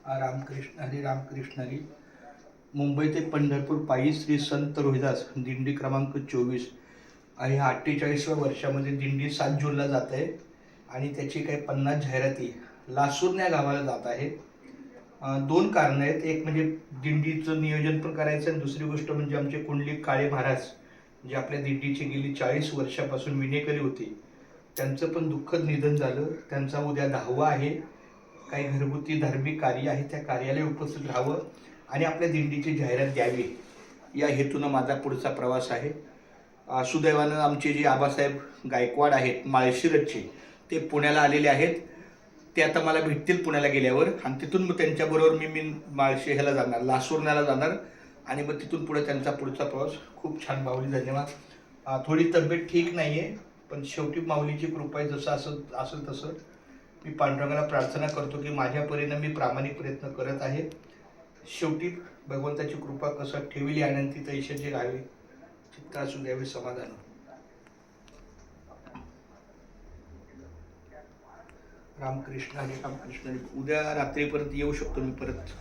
रामकृष्ण हरी, रामकृष्ण हरी. मुंबई ते पंढरपूर पायी श्री संत रोहिदास दिंडी क्रमांक 24 आहे. 48व्या वर्षामध्ये दिंडी 7 जूनला जात आहे आणि त्याची काही 50 जाहिराती लासूर या गावाला जात आहे. दोन कारणं आहेत. एक म्हणजे दिंडीचं नियोजन पण करायचं आणि दुसरी गोष्ट म्हणजे आमचे कुंडलिक काळे महाराज जे आपल्या दिंडीची गेली 40 वर्षापासून विनेकरी होते, त्यांचं पण दुःखद निधन झालं. त्यांचा उद्या 10वा आहे. काही घरगुती धार्मिक कार्य आहे, त्या कार्यालय उपस्थित राहावं आणि आपल्या दिंडीची जाहिरात द्यावी या हेतूनं माझा पुढचा प्रवास आहे. सुदैवानं आमचे जे आबासाहेब गायकवाड आहेत माळशिरसचे, ते पुण्याला आलेले आहेत. ते आता मला भेटतील पुण्याला गेल्यावर आणि तिथून मग त्यांच्याबरोबर मी माळशे ह्याला जाणार, लासूरण्याला जाणार आणि मग तिथून पुढे त्यांचा पुढचा प्रवास. खूप छान माऊली, धन्यवाद. थोडी तब्येत ठीक नाही आहे, पण शेवटी माऊलीची कृपा आहे. जसं असेल तसं मी पांडुरंगाला प्रार्थना करतो की माझ्या परीने मी प्रामाणिक प्रयत्न करत आहे. शेवटी भगवंताची कृपा कसं ठेवली अनंती तैशाची राहावी, चित्त असू द्यावे समाधान. रामकृष्ण हरी, रामकृष्ण हरी. उद्या रात्रीपर्यंत येऊ शकतो मी परत.